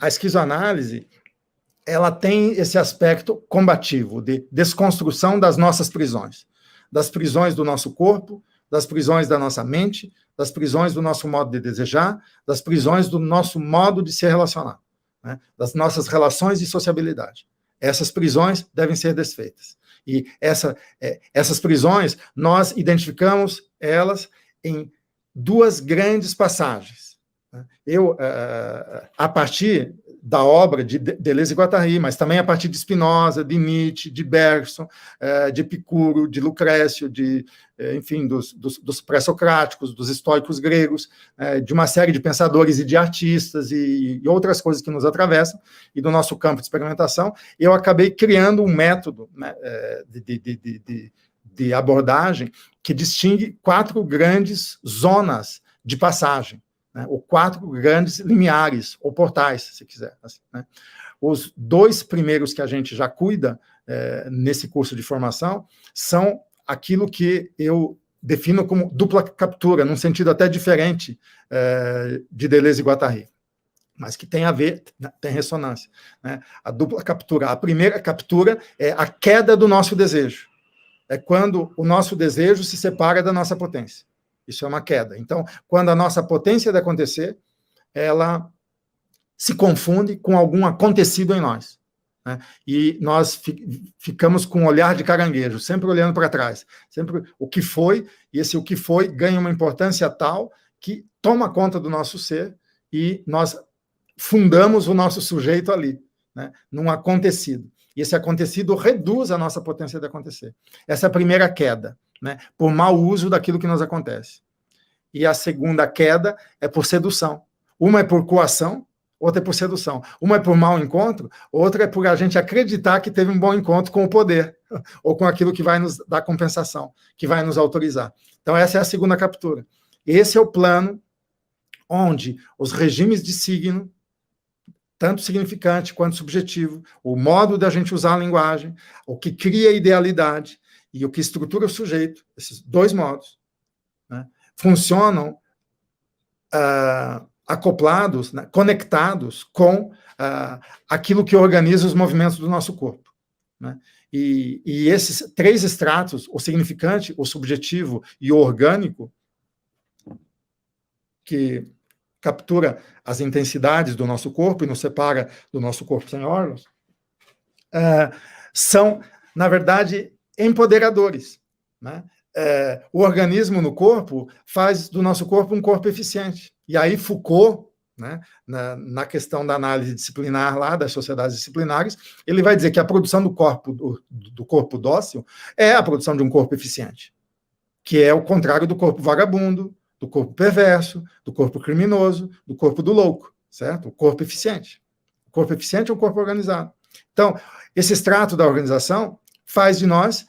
a esquizoanálise, ela tem esse aspecto combativo, de desconstrução das nossas prisões. Das prisões do nosso corpo, das prisões da nossa mente, das prisões do nosso modo de desejar, das prisões do nosso modo de se relacionar, né? Das nossas relações de sociabilidade. Essas prisões devem ser desfeitas. E essas prisões, nós identificamos elas em duas grandes passagens. Eu, a partir da obra de Deleuze e Guattari, mas também a partir de Spinoza, de Nietzsche, de Bergson, de Epicuro, de Lucrécio, enfim, dos pré-socráticos, dos estoicos gregos, de uma série de pensadores e de artistas e outras coisas que nos atravessam, e do nosso campo de experimentação, eu acabei criando um método, né, de abordagem que distingue 4 grandes zonas de passagem, né, ou 4 grandes limiares, ou portais, se quiser. Assim, né. Os 2 primeiros que a gente já cuida nesse curso de formação são aquilo que eu defino como dupla captura, num sentido até diferente de Deleuze e Guattari, mas que tem a ver, tem ressonância, né. A dupla captura, a primeira captura é a queda do nosso desejo. É quando o nosso desejo se separa da nossa potência. Isso é uma queda. Então, quando a nossa potência de acontecer, ela se confunde com algum acontecido em nós, né? E nós ficamos com um olhar de caranguejo, sempre olhando para trás, sempre o que foi, e esse o que foi ganha uma importância tal que toma conta do nosso ser e nós fundamos o nosso sujeito ali, né, num acontecido. E esse acontecido reduz a nossa potência de acontecer. Essa é a primeira queda, né, por mau uso daquilo que nos acontece. E a segunda queda é por sedução. Uma é por coação, outra é por sedução. Uma é por mau encontro, outra é por a gente acreditar que teve um bom encontro com o poder, ou com aquilo que vai nos dar compensação, que vai nos autorizar. Então, essa é a segunda captura. Esse é o plano onde os regimes de signo, tanto significante quanto subjetivo, o modo da gente usar a linguagem, o que cria a idealidade e o que estrutura o sujeito, esses 2 modos, né, funcionam acoplados, né, conectados com aquilo que organiza os movimentos do nosso corpo, né? E esses 3 estratos, o significante, o subjetivo e o orgânico, que captura as intensidades do nosso corpo e nos separa do nosso corpo sem órgãos, são, na verdade, empoderadores, né? O organismo no corpo faz do nosso corpo um corpo eficiente. E aí Foucault, né, na questão da análise disciplinar lá, das sociedades disciplinares, ele vai dizer que a produção do corpo dócil é a produção de um corpo eficiente, que é o contrário do corpo vagabundo, do corpo perverso, do corpo criminoso, do corpo do louco, certo? O corpo eficiente. O corpo eficiente é um corpo organizado. Então, esse extrato da organização faz de nós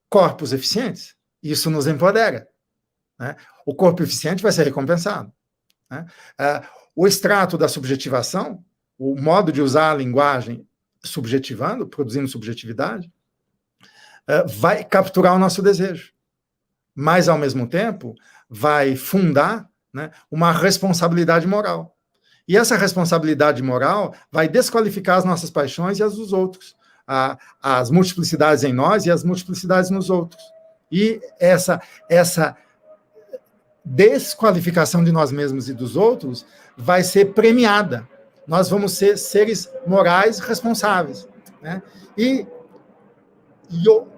corpos eficientes. Isso nos empodera, né? O corpo eficiente vai ser recompensado, né? O extrato da subjetivação, o modo de usar a linguagem subjetivando, produzindo subjetividade, vai capturar o nosso desejo. Mas, ao mesmo tempo, vai fundar, né, uma responsabilidade moral. E essa responsabilidade moral vai desqualificar as nossas paixões e as dos outros, as multiplicidades em nós e as multiplicidades nos outros. E essa desqualificação de nós mesmos e dos outros vai ser premiada. Nós vamos ser seres morais responsáveis, né? E o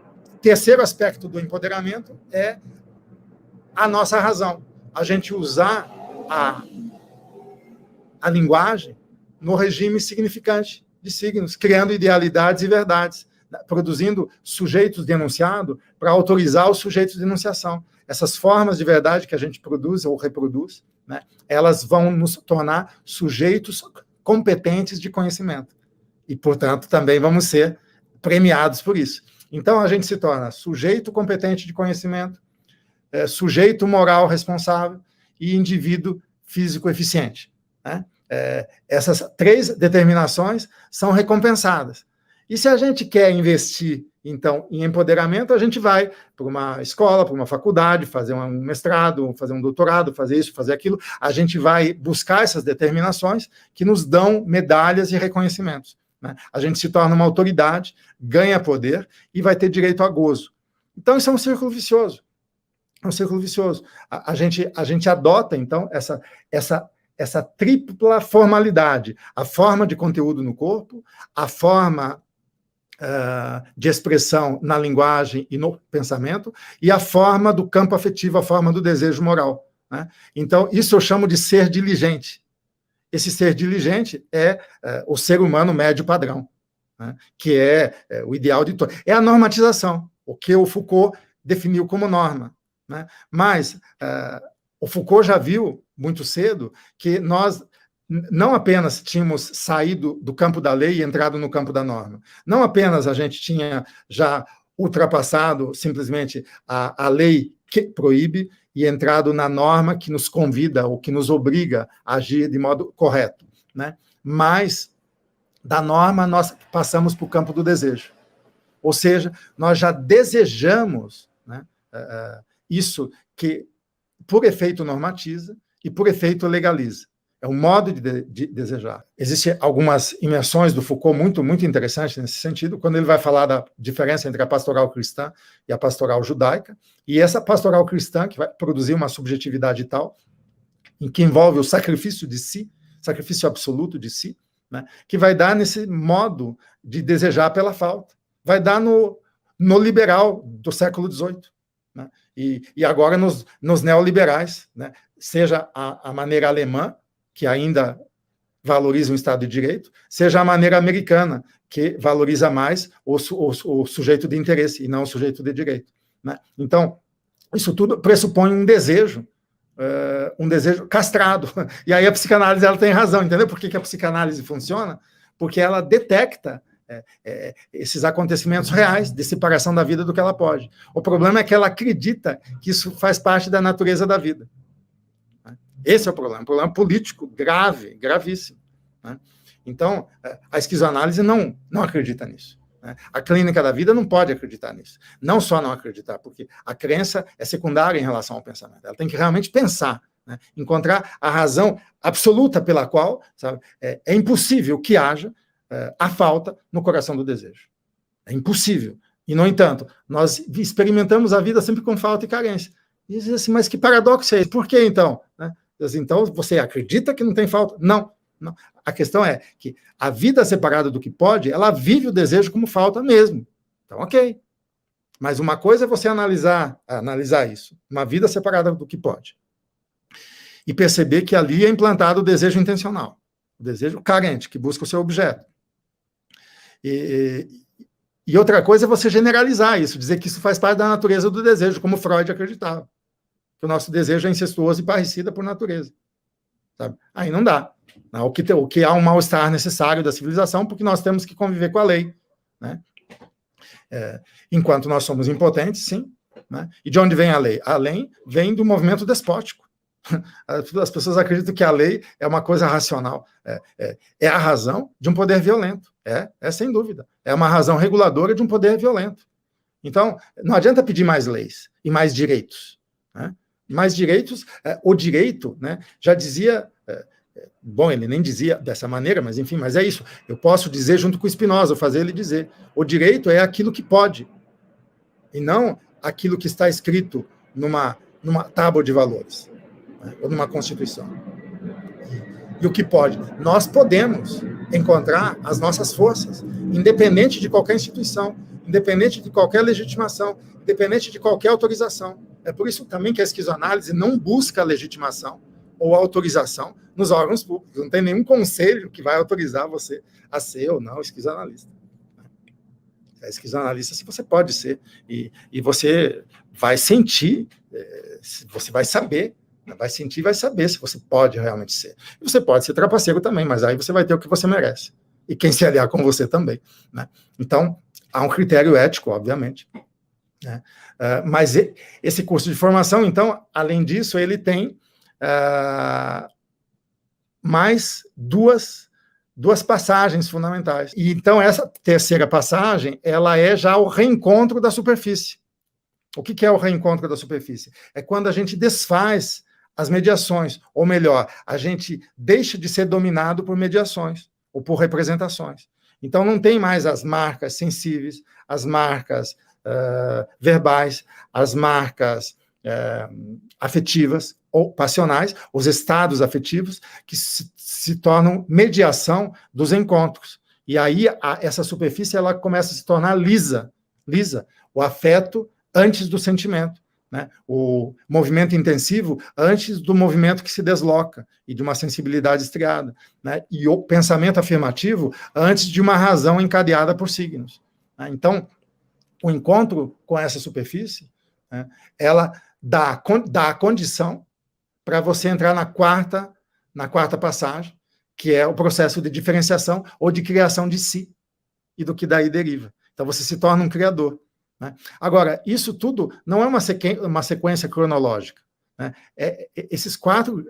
terceiro aspecto do empoderamento é a nossa razão. A gente usar a linguagem no regime significante de signos, criando idealidades e verdades, produzindo sujeitos de enunciado para autorizar os sujeitos de enunciação. Essas formas de verdade que a gente produz ou reproduz, né, elas vão nos tornar sujeitos competentes de conhecimento. E, portanto, também vamos ser premiados por isso. Então, a gente se torna sujeito competente de conhecimento, sujeito moral responsável e indivíduo físico eficiente, né? Essas 3 determinações são recompensadas. E se a gente quer investir Então, em empoderamento, a gente vai para uma escola, para uma faculdade, fazer um mestrado, fazer um doutorado, fazer isso, fazer aquilo. A gente vai buscar essas determinações que nos dão medalhas e reconhecimentos, né? A gente se torna uma autoridade, ganha poder e vai ter direito a gozo. Então, isso é um círculo vicioso. É um círculo vicioso. A gente adota, então, essa tripla formalidade. A forma de conteúdo no corpo, a forma de expressão na linguagem e no pensamento, e a forma do campo afetivo, a forma do desejo moral, né? Então, isso eu chamo de ser diligente. Esse ser diligente é o ser humano médio padrão, né? Que é o ideal de todo. É a normatização, o que o Foucault definiu como norma, né? Mas o Foucault já viu muito cedo que nós não apenas tínhamos saído do campo da lei e entrado no campo da norma, não apenas a gente tinha já ultrapassado simplesmente a lei que proíbe e entrado na norma que nos convida ou que nos obriga a agir de modo correto, né? Mas da norma nós passamos para o campo do desejo, ou seja, nós já desejamos, né, isso que por efeito normatiza e por efeito legaliza. É um modo de desejar. Existem algumas imersões do Foucault muito interessantes nesse sentido, quando ele vai falar da diferença entre a pastoral cristã e a pastoral judaica, e essa pastoral cristã, que vai produzir uma subjetividade tal, em que envolve o sacrifício de si, sacrifício absoluto de si, né, que vai dar nesse modo de desejar pela falta. Vai dar no liberal do século XVIII, né, e agora nos neoliberais, né, seja a maneira alemã, que ainda valoriza o Estado de Direito, seja a maneira americana, que valoriza mais o sujeito de interesse e não o sujeito de direito, né? Então, isso tudo pressupõe um desejo castrado. E aí a psicanálise ela tem razão, entendeu? Por que a psicanálise funciona? Porque ela detecta esses acontecimentos reais de separação da vida do que ela pode. O problema é que ela acredita que isso faz parte da natureza da vida. Esse é o problema, um problema político grave, gravíssimo, né? Então, a esquizoanálise não acredita nisso, né? A clínica da vida não pode acreditar nisso. Não só não acreditar, porque a crença é secundária em relação ao pensamento. Ela tem que realmente pensar, né? Encontrar a razão absoluta pela qual, sabe, é impossível que haja a falta no coração do desejo. É impossível. E, no entanto, nós experimentamos a vida sempre com falta e carência. E diz assim, mas que paradoxo é esse? Por que, então? Né? Então, você acredita que não tem falta? Não. A questão é que a vida separada do que pode, ela vive o desejo como falta mesmo. Então, ok. Mas uma coisa é você analisar isso, uma vida separada do que pode, e perceber que ali é implantado o desejo intencional, o desejo carente, que busca o seu objeto. E outra coisa é você generalizar isso, dizer que isso faz parte da natureza do desejo, como Freud acreditava. Que o nosso desejo é incestuoso e parricida por natureza. Sabe? Aí não dá. O que há um mal-estar necessário da civilização, porque nós temos que conviver com a lei, né? Enquanto nós somos impotentes, sim. Né? E de onde vem a lei? A lei vem do movimento despótico. As pessoas acreditam que a lei é uma coisa racional. É a razão de um poder violento. É sem dúvida. É uma razão reguladora de um poder violento. Então, não adianta pedir mais leis e mais direitos, né? Mais direitos, o direito, né, já dizia, bom, ele nem dizia dessa maneira, mas enfim, mas é isso. Eu posso dizer junto com Spinoza, fazer ele dizer, o direito é aquilo que pode, e não aquilo que está escrito numa tábua de valores, né, ou numa Constituição. E o que pode? Nós podemos encontrar as nossas forças, independente de qualquer instituição, independente de qualquer legitimação, independente de qualquer autorização. É por isso também que a esquizoanálise não busca legitimação ou autorização nos órgãos públicos. Não tem nenhum conselho que vai autorizar você a ser ou não esquizoanalista. É esquizoanalista se você pode ser. E você vai sentir, você vai saber, vai sentir e vai saber se você pode realmente ser. E você pode ser trapaceiro também, mas aí você vai ter o que você merece. E quem se aliar com você também, né? Então, há um critério ético, obviamente, né? Mas esse curso de formação, então, além disso, ele tem mais duas duas passagens fundamentais. E então essa terceira passagem, ela é já o reencontro da superfície. O que é o reencontro da superfície? É quando a gente desfaz as mediações, ou melhor, a gente deixa de ser dominado por mediações ou por representações. Então não tem mais as marcas sensíveis, as marcas verbais, as marcas afetivas ou passionais, os estados afetivos, que se tornam mediação dos encontros. E aí essa superfície ela começa a se tornar lisa, o afeto antes do sentimento, né? O movimento intensivo antes do movimento que se desloca e de uma sensibilidade estriada, né? E o pensamento afirmativo antes de uma razão encadeada por signos, né? Então, o encontro com essa superfície, né, ela dá a condição para você entrar na quarta passagem, que é o processo de diferenciação ou de criação de si e do que daí deriva. Então, você se torna um criador, né? Agora, isso tudo não é uma sequência cronológica, né? Esses 4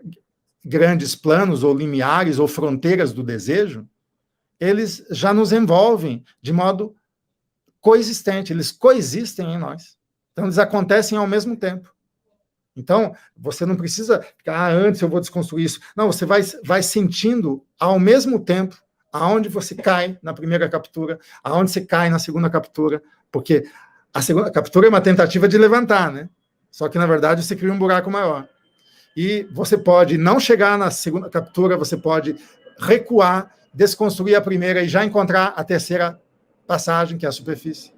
grandes planos, ou limiares, ou fronteiras do desejo, eles já nos envolvem de modo coexistente, eles coexistem em nós. Então, eles acontecem ao mesmo tempo. Então, você não precisa ficar, antes eu vou desconstruir isso. Não, você vai sentindo ao mesmo tempo aonde você cai na primeira captura, aonde você cai na segunda captura, porque a segunda captura é uma tentativa de levantar, né? Só que, na verdade, você cria um buraco maior. E você pode não chegar na segunda captura, você pode recuar, desconstruir a primeira e já encontrar a terceira passagem, que é a superfície.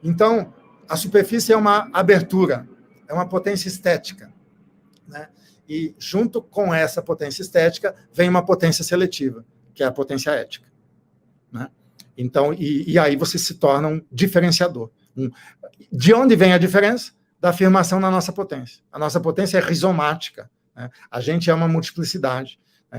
Então, a superfície é uma abertura, é uma potência estética, né? E junto com essa potência estética vem uma potência seletiva, que é a potência ética, né? Então, e aí você se torna um diferenciador. De onde vem a diferença? Da afirmação na nossa potência. A nossa potência é rizomática, né? A gente é uma multiplicidade.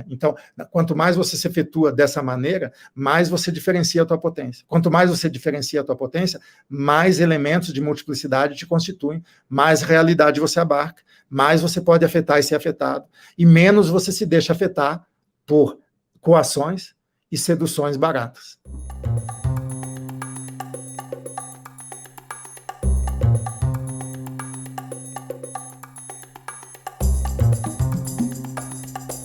Então, quanto mais você se efetua dessa maneira, mais você diferencia a tua potência. Quanto mais você diferencia a tua potência, mais elementos de multiplicidade te constituem, mais realidade você abarca, mais você pode afetar e ser afetado, e menos você se deixa afetar por coações e seduções baratas.